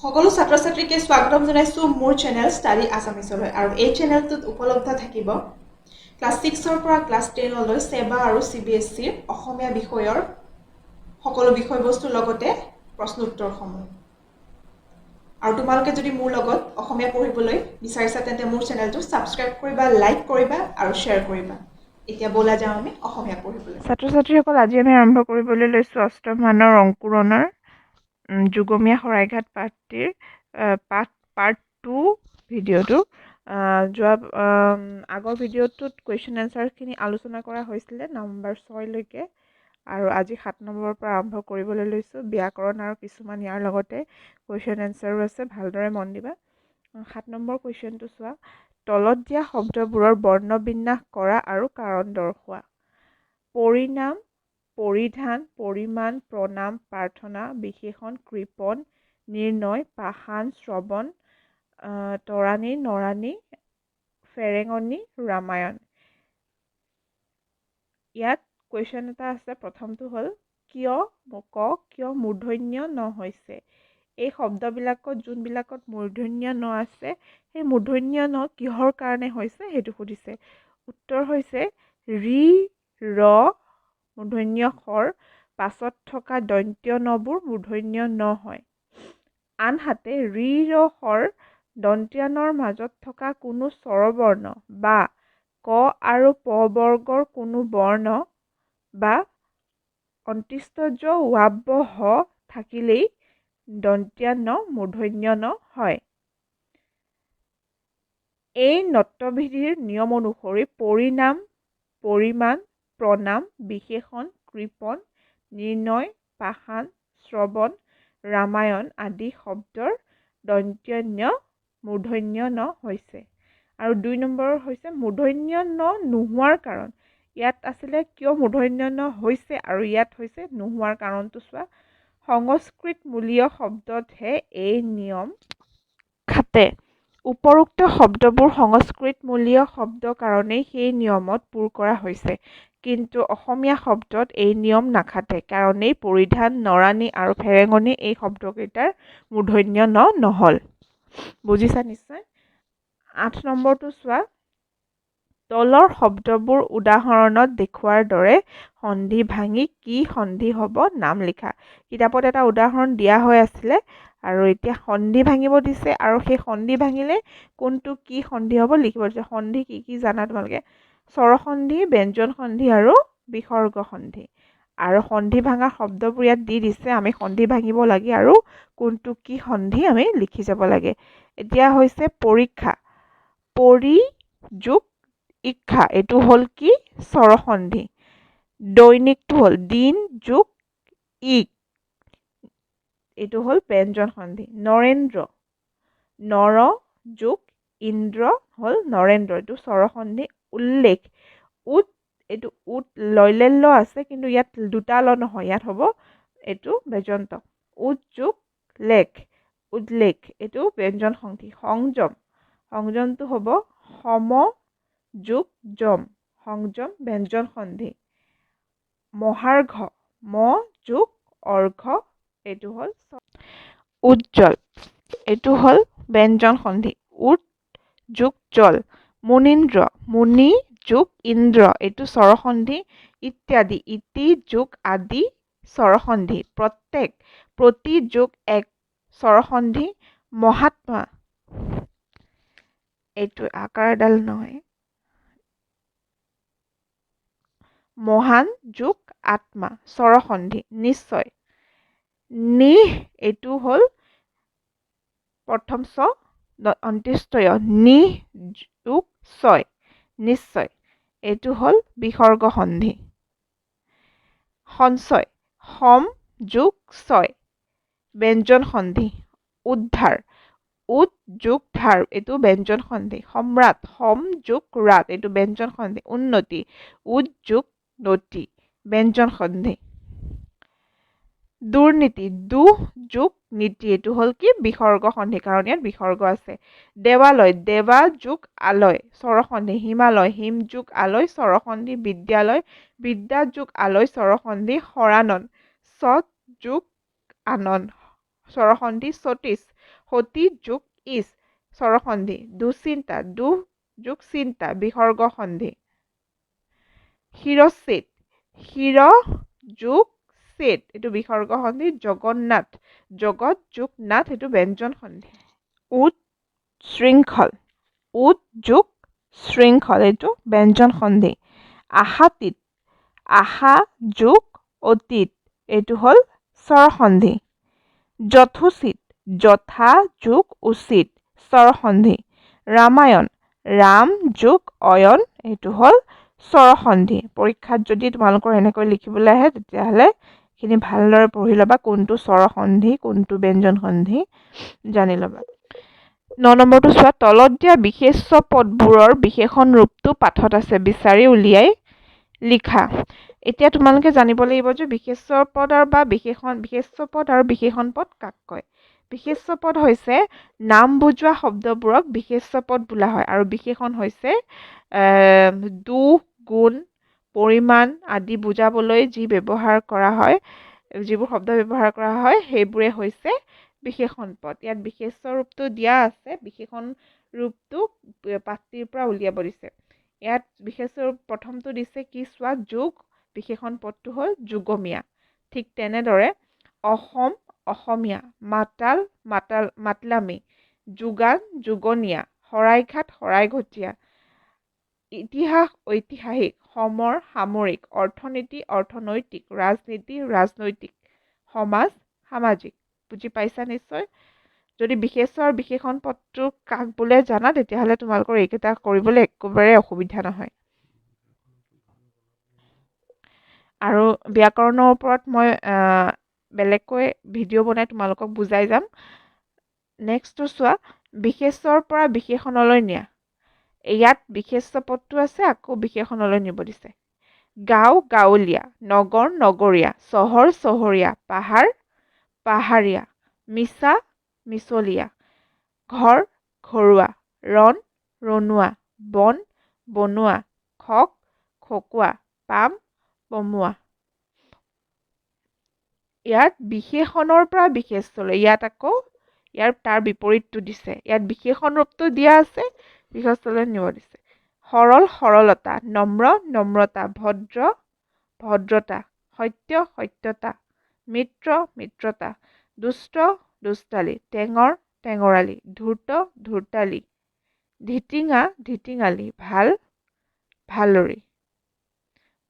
সকলো ছাত্ৰ ছাত্ৰীকে স্বাগতম জনাইছো মোৰ চেনেল ষ্টাডি আছামিছলৈ আৰু এই চেনেলটোত উপলব্ধ থাকিব ক্লাছ 6ৰ পৰা ক্লাছ 10লৈ সেবা আৰু CBSE অসমীয়া বিষয়ৰ সকলো বিষয়বস্তুৰ লগতে প্ৰশ্ন উত্তৰসমূহ আৰু তোমালোকে যদি মোৰ লগত অসমীয়া পঢ়িবলৈ বিচাৰিছা তেন্তে মোৰ চেনেলটো সাবস্ক্ৰাইব কৰিবা, লাইক কৰিবা আৰু শ্বেয়াৰ কৰিবা। এতিয়া বলা যাওঁ আমি অসমীয়া পঢ়িবলৈ। ছাত্ৰ ছাত্ৰীসকল আজি আমি আৰম্ভ কৰিবলৈ লৈছো অষ্টম মানৰ অংকুৰণৰ যুগমীয়া শৰাইঘাট পাৰ্ট 2 ভিডিঅ'টো আগৰ ভিডিঅ'টোত কুৱেশ্যন এনচাৰখিনি আলোচনা কৰা হৈছিলে নম্বৰ 6 লৈকে আৰু আজি 7 নম্বৰৰ পৰা আৰম্ভ কৰিবলৈ লৈছোঁ। ব্যাকৰণ আৰু কিছুমান ইয়াৰ লগতে কুৱেশ্যন এনচাৰো আছে, ভালদৰে মন দিবা। 7 নম্বৰ কুৱেশ্যনটো চোৱা, তলত দিয়া শব্দবোৰৰ বৰ্ণবিন্যাস কৰা আৰু কাৰণ দৰ্শোৱা। পৰিণাম, পৰিধান, পৰিমাণ, প্ৰণাম, প্ৰাৰ্থনা, বিশেষণ, কৃপণ, নিৰ্ণয়, পাষাণ, শ্ৰৱণ, তৰাণী, নৰাণী, ফেৰেঙনি, ৰামায়ণ। ইয়াত কুৱেশ্যন এটা আছে, প্ৰথমটো হ'ল কিয় মূৰ্ধন্য ন হৈছে। এই শব্দবিলাকত যোনবিলাকত মূৰ্ধন্য ন আছে সেই মূৰ্ধন্য ন কিহৰ কাৰণে হৈছে সেইটো সুধিছে। উত্তৰ হৈছে ৰি, ৰ, মূৰ্ধন্য শৰ পাছত থকা দন্ত্য নবোৰ মূৰ্ধন্য ন হয়। আনহাতে ৰি, ৰ, শৰ দন্ত্যানৰ মাজত থকা কোনো স্বৰবৰ্ণ বা ক আৰু প বৰ্গৰ কোনো বৰ্ণ বা অন্ত্যস্ত ৱাব্য হ থাকিলেই দন্ত্যান্ন মূৰ্ধন্য ন হয়। এই নট্যবিধিৰ নিয়ম অনুসৰি পৰিণাম, পৰিমাণ, প্ৰণাম, বিশেষণ, কৃপণ, নিৰ্ণয়, পাষাণ, শ্ৰৱণ, ৰামায়ণ আদি শব্দৰ দন্ত্য মূৰ্ধন্য ন হৈছে। আৰু 2 নম্বৰ হৈছে মূৰ্ধন্য ন নোহোৱাৰ কাৰণ। ইয়াত আছিলে কিয় মূৰ্ধন্য ন হৈছে আৰু ইয়াত হৈছে নোহোৱাৰ কাৰণটো চোৱা। সংস্কৃতমূলীয় শব্দতহে এই নিয়ম খাটে। উপৰোক্ত শব্দবোৰ সংস্কৃতমূলীয় শব্দ কাৰণেই সেই নিয়মত পূৰ কৰা হৈছে, কিন্তু অসমীয়া শব্দত এই নিয়ম নাখাটে কাৰণেই পৰিধান, নৰাণী আৰু ফেৰেঙনি এই শব্দকেইটাৰ মূৰ্ধন্য ন নহল। বুজিছা নিশ্চয়। 8 নম্বৰটো চোৱা, তলৰ শব্দবোৰ উদাহৰণত দেখুওৱাৰ দৰে সন্ধি ভাঙি কি সন্ধি হ'ব নাম লিখা। কিতাপত এটা উদাহৰণ দিয়া হৈ আছিলে আৰু এতিয়া সন্ধি ভাঙিব দিছে আৰু সেই সন্ধি ভাঙিলে কোনটো কি সন্ধি হ'ব লিখিব দিছে। সন্ধি কি কি জানা তোমালোকে? স্বৰসন্ধি, ব্যঞ্জন সন্ধি আৰু বিসৰ্গ সন্ধি। আৰু সন্ধি ভাঙা শব্দবোৰ ইয়াত দি দিছে, আমি সন্ধি ভাঙিব লাগে আৰু কোনটো কি সন্ধি আমি লিখি যাব লাগে। এতিয়া হৈছে পৰীক্ষা, পৰি যোগ ইক্ষা, এইটো হ'ল কি স্বৰসন্ধি। দৈনিকটো হ'ল দিন যোগ ইক, এইটো হ'ল ব্যঞ্জন সন্ধি। নৰেন্দ্ৰ, নৰ যোগ ইন্দ্ৰ হ'ল নৰেন্দ্ৰ, এইটো স্বৰসন্ধি। উল্লেখ, এইটো লৈলেল্য আছে কিন্তু ইয়াত দুটা ল নহয়, ইয়াত হ'ব এইটো ব্যঞ্জন্ত। যোগ লেখ, উল্লেখ, এইটো ব্যঞ্জন সন্ধি। সংযম, সংযমটো হ'ব সম যোগ যম, সংযম ব্যঞ্জন সন্ধি। মহাৰ্ঘ, ম যোগ অৰ্ঘ, এইটো হ'ল উজ্জ্বল, এইটো হ'ল ব্যঞ্জন সন্ধি। যোগ জল। মুনীন্দ্ৰ, মুনি যোগ ইন্দ্ৰ, এইটো স্বৰসন্ধি। ইত্যাদি, ইতি যোগ আদি স্বৰসন্ধি। প্ৰত্যেক, প্ৰতি যোগ এক স্বৰসন্ধি। মহাত্মা, এইটো আকাৰডাল নহয়, মহান যোগ আত্মা স্বৰসন্ধি। নিশ্চয়, নিহ, এইটো হ'ল প্ৰথম চ অন্ত্যেষ্টয়, নিহ যোগ ছয়, নিশ্চয়, এইটো হ'ল বিসৰ্গ সন্ধি। সঞ্চয়, সম যোগ ছয়, ব্যঞ্জন সন্ধি। উদ্ধাৰ, যোগ ধাৰ, এইটো ব্যঞ্জন সন্ধি। সম্ৰাট, সম যোগ ৰাত, এইটো ব্যঞ্জন সন্ধি। উন্নতি, যোগ নতি, ব্যঞ্জন সন্ধি। দুৰ্নীতি, দুহ যোগ নীতি, এইটো হ'ল কি বিসৰ্গ সন্ধি কাৰণ ইয়াত বিসৰ্গ আছে। দেৱালয়, দেৱা যোগ আলয় স্বৰসন্ধি। হিমালয়, হিম যোগ আলয় স্বৰসন্ধি। বিদ্যালয়, বিদ্যা যোগ আলয় স্বৰসন্ধি। শৰানন, ছত যোগ আনন স্বৰসন্ধি 34 সতী যোগ ইচ স্বৰসন্ধি দুচিন্তা দু যোগ চিন্তা বিসৰ্গ সন্ধি শিৰচ্ছেদ শিৰ যোগ ছেদ এইটো বিসৰ্গ সন্ধি জগন্নাথ জগত যোগ নাথ এইটো ব্যঞ্জন সন্ধি উৎশৃংখল উৎ যোগ শৃংখল এইটো ব্যঞ্জন সন্ধি আশাতীত আশা যোগ অতীত এইটো হ'ল স্বৰসন্ধি যথোচিত যথা যোগ উচিত স্বৰসন্ধি ৰামায়ণ ৰাম যোগ অয়ন এইটো হ'ল স্বৰসন্ধি পৰীক্ষাত যদি তোমালোকৰ এনেকৈ লিখিবলৈ আহে তেতিয়াহ'লে এইখিনি ভালদৰে পঢ়ি ল'বা কোনটো স্বৰসন্ধি কোনটো ব্যঞ্জন সন্ধি জানি ল'বা 9 নম্বৰটো চোৱা তলত দিয়া বিশেষ্য পদবোৰৰ বিশেষণ ৰূপটো পাঠত আছে বিচাৰি উলিয়াই লিখা এতিয়া তোমালোকে জানিব লাগিব যে বিশেষ্য পদ বা বিশেষ্য পদ আৰু বিশেষণ পদ কাক কয় বিশেষ্য পদ হৈছে নাম বুজোৱা শব্দবোৰক বিশেষ্য পদ বোলা হয় আৰু বিশেষণ হৈছে দুখ গুণ পৰিমাণ আদি বুজাবলৈ যিবোৰ শব্দ ব্যৱহাৰ কৰা হয় সেইবোৰে হৈছে বিশেষণ পদ ইয়াত বিশেষ্য ৰূপটো দিয়া আছে বিশেষণ ৰূপটো পাঠটিৰ পৰা উলিয়াব দিছে ইয়াত বিশেষ্য ৰূপ প্ৰথমটো দিছে কি চোৱা যোগ বিশেষণ পদটো হ'ল যুগমীয়া ঠিক তেনেদৰে অসম অসমীয়া মাতাল মাতলামী যোগান যোগনীয়া শৰাইঘাট শৰাইঘটীয়া ইতিহাস ঐতিহাসিক সমৰ সামৰিক অৰ্থনীতি অৰ্থনৈতিক ৰাজনীতি ৰাজনৈতিক সমাজ সামাজিক বুজি পাইছা নিশ্চয় যদি বিশেষ্য আৰু বিশেষণ পদটো কাক বোলে জানা তেতিয়াহ'লে তোমালোকৰ এইকেইটা কৰিবলৈ একেবাৰে অসুবিধা নহয় আৰু ব্যাকৰণৰ ওপৰত মই বেলেগকৈ ভিডিঅ' বনাই তোমালোকক বুজাই যাম নেক্সটটো চোৱা বিশেষ্যৰ পৰা বিশেষণলৈ নিয়া ইয়াত বিশেষ্য পদটো আছে আকৌ বিশেষণলৈ নিব দিছে গাঁও গাঁৱলীয়া নগৰ নগৰীয়া চহৰ চহৰীয়া পাহাৰ পাহাৰীয়া মিছা মিছলীয়া ঘৰ ঘৰুৱা ৰণ ৰণুৱা বন বনোৱা খক খকুৱা পাম পমোৱা ইয়াত বিশেষণৰ পৰা বিশেষ্যলৈ ইয়াত আকৌ তাৰ বিপৰীতটো দিছে ইয়াত বিশেষণ ৰূপটো দিয়া আছে বিশেষ্যলৈ নিব দিছে সৰল সৰলতা নম্ৰ নম্ৰতা ভদ্ৰ ভদ্ৰতা সত্য সত্যতা মিত্ৰ মিত্ৰতা দুষ্ট দুষ্টালি টেঙৰ টেঙৰালি ধূৰ্ত ধূৰ্তালি ধিটিঙা ধিটিঙালি ভাল ভালৰি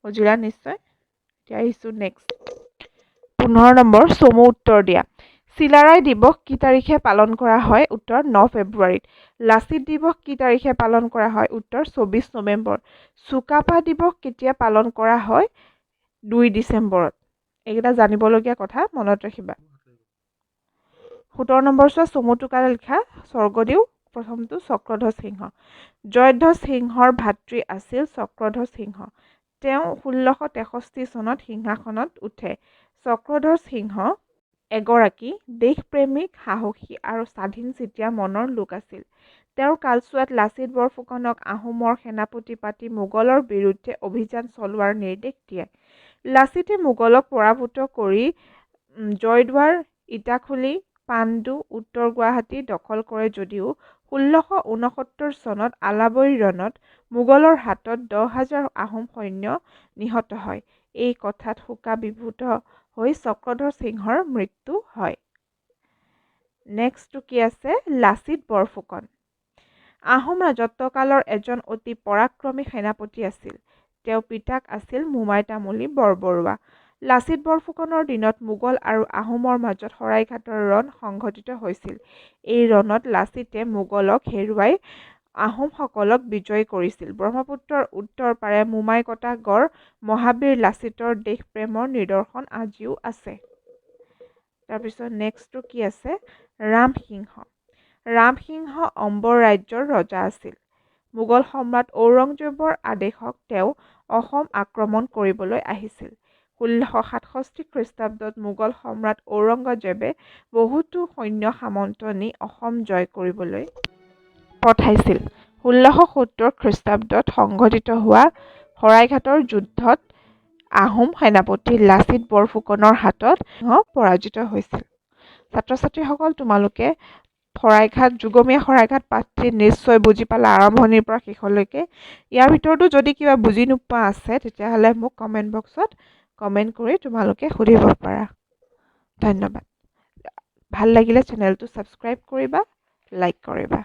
বুজিলা নিশ্চয় এতিয়া আহিছোঁ নেক্সট 15 নম্বৰ চমু উত্তৰ দিয়া চিলাৰায় দিৱস কি তাৰিখে পালন কৰা হয় উত্তৰ 9 ফেব্ৰুৱাৰীত লাচিত দিৱস কি তাৰিখে পালন কৰা হয় উত্তৰ 24 নৱেম্বৰ চুকাফা দিৱস কেতিয়া পালন কৰা হয় 2 ডিচেম্বৰত এইকেইটা জানিবলগীয়া কথা মনত ৰাখিবা 17 নম্বৰ চোৱা চমু টোকা লিখা স্বৰ্গদেউ প্ৰথমটো চক্ৰধ্বজ সিংহ জয়ধ্বজ সিংহৰ ভাতৃ আছিল চক্ৰধ্বজ সিংহ তেওঁ 1663 চনত সিংহাসনত উঠে চক্ৰধ্বজ সিংহ এগৰাকী দেশপ্ৰেমিক সাহসী আৰু স্বাধীনচিতীয়া মনৰ লোক আছিল তেওঁৰ কালচোৱাত লাচিত বৰফুকনক আহোমৰ সেনাপতি পাতি মোগলৰ বিৰুদ্ধে অভিযান চলোৱাৰ নিৰ্দেশ দিয়ে লাচিতে মোগলক পৰাভূত কৰি জয়দুৱাৰ ইটাখুলি পাণ্ডু উত্তৰ গুৱাহাটী দখল কৰে যদিও 1669 চনত আলাবৈ ৰণত মোগলৰ হাতত 10,000 আহোম সৈন্য নিহত হয় এই কথাত শোকাবিভূত হৈ চক্ৰধ্বজ সিংহৰ মৃত্যু হয় নেক্সটটো কি আছে লাচিত বৰফুকন আহোম ৰাজত্বকালৰ এজন অতি পৰাক্ৰমী সেনাপতি আছিল তেওঁ পিতাক আছিল মোমাই তামুলী বৰবৰুৱা লাচিত বৰফুকনৰ দিনত মোগল আৰু আহোমৰ মাজত শৰাইঘাটৰ ৰণ সংঘটিত হৈছিল এই ৰণত লাচিতে মোগলক হেৰুৱাই আহোমসকলক বিজয় কৰিছিল ব্ৰহ্মপুত্ৰৰ উত্তৰ পাৰে মোমাই কটা গড় মহাবীৰ লাচিতৰ দেশপ্ৰেমৰ নিদৰ্শন আজিও আছে তাৰপিছত নেক্সটটো কি আছে ৰামসিংহ অম্বৰ ৰাজ্যৰ ৰজা আছিল মোগল সম্ৰাট ঔৰংজেবৰ আদেশক তেওঁ অসম আক্ৰমণ কৰিবলৈ আহিছিল 1667 খ্ৰীষ্টাব্দত মোগল সম্ৰাট ঔৰংগজেবে বহুতো সৈন্য সামন্ত নি অসম জয় কৰিবলৈ পঠাইছিল 1670 খ্ৰীষ্টাব্দত সংঘটিত হোৱা শৰাইঘাটৰ যুদ্ধত আহোম সেনাপতি লাচিত বৰফুকনৰ হাতত পৰাজিত হৈছিল ছাত্ৰ ছাত্ৰীসকল, তোমালোকে যোগমীয়া শৰাইঘাট পাঠটি নিশ্চয় বুজি পালা আৰম্ভণিৰ পৰা শেষলৈকে। ইয়াৰ ভিতৰতো যদি কিবা বুজি নোপোৱা আছে তেতিয়াহ'লে মোক কমেণ্ট বক্সত কমেণ্ট কৰি তোমালোকে সুধিব পাৰা। ধন্যবাদ। ভাল লাগিলে চেনেলটো ছাবস্ক্ৰাইব কৰিবা, লাইক কৰিবা।